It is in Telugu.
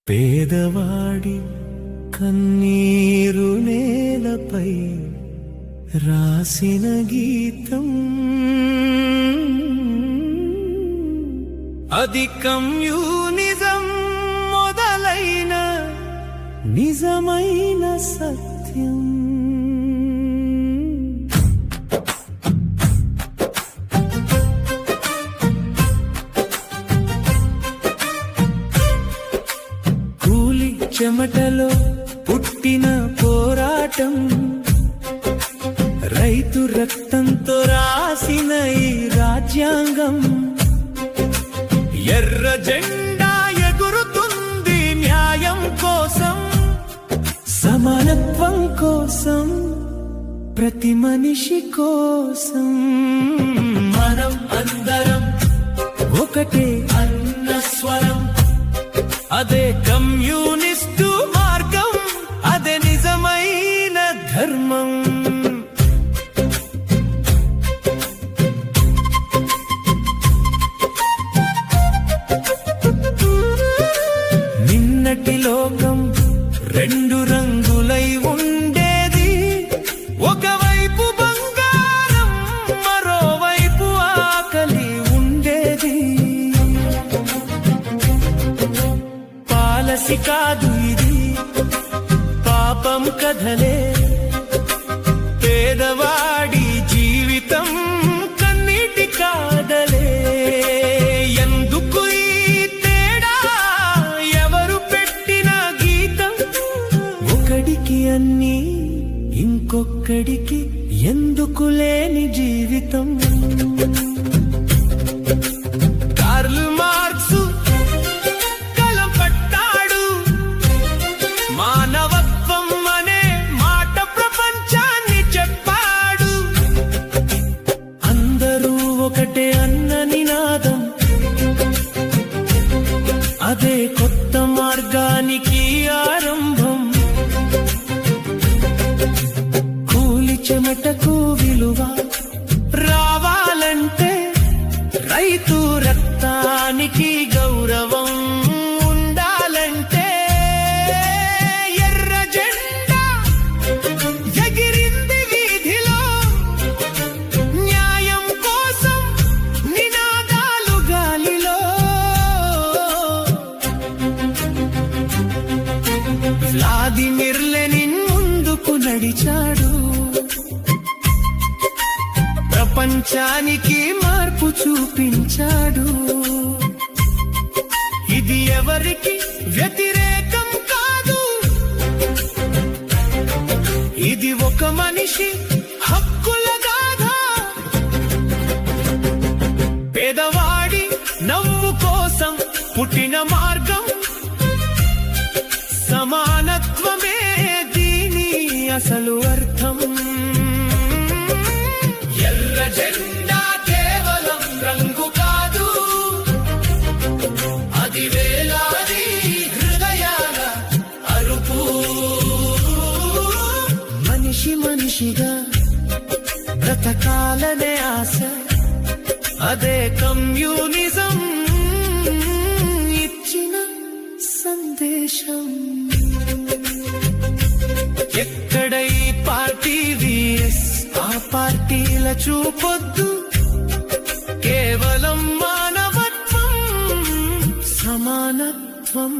పేదవాడి కన్నీరు నేలపై రాసిన గీతం అది కమ్యూనిజం మొదలైన నిజమైన సత్యం. కూలి చెమటలో పుట్టిన పోరాటం, రైతు రక్తంతో రాసిన ఈ రాజ్యాంగం. ఎర్ర జెండా ఎగురుతుంది న్యాయం కోసం, సమానత్వం కోసం, ప్రతి మనిషి కోసం. మనం అందరం ఒకటే అన్న స్వరం, అదే కమ్యూనిస్టు మార్గం, అదే నిజమైన ధర్మం. నిన్నటి లోకం రెండు రంగులై ఉండేది, ఒకవైపు బంగారం, మరోవైపు ఆకలి ఉండేది. పాలసి కాదు ఇది, పాపం కథలే. పేదవాడి జీవితం కన్నీటి కాదలే. ఎందుకు ఈ తేడా, ఎవరు పెట్టిన గీతం? ఒకడికి అన్నీ, ఇంకొక్కడికి ఎందుకు లేని జీవితం? కార్ల్ మార్క్స్ కలం పట్టాడు, మానవత్వం అనే మాట ప్రపంచాన్ని చెప్పాడు. అందరూ ఒకటే అన్న నినాదం, అదే కొత్త మార్గానికి ఆరంభం. కూలి చెమటకు విలువ రావాలంటే, రైతు రక్తానికి గౌరవం ఉండాలంటే, ఎర్ర జెండా ఎగిరింది వీధిలో, న్యాయం కోసం నినాదాలు గాలిలో. వ్లాదిమిర్ లెనిన్ ముందుకు నడిచాడు, ప్రపంచానికి మార్పు చూపించాడు. ఇది ఎవరికి వ్యతిరేకం కాదు, ఇది ఒక మనిషి హక్కుల గాథ. పేదవాడి నవ్వు కోసం పుట్టిన మార్గం, సమానత్వమే దీని అసలు అర్థం. ఎర్ర జెండా కేవలం రంగు కాదు, అది వేలాది హృదయాల అరుపు. మనిషి మనిషిగా బ్రతకాలనే ఆశ, అదే కమ్యూనిజం ఇచ్చిన సందేశం. ఎక్కడ ఈ పార్టీ VS ఆ పార్టీల చూపొద్దు, కేవలం మానవత్వం, సమానత్వం.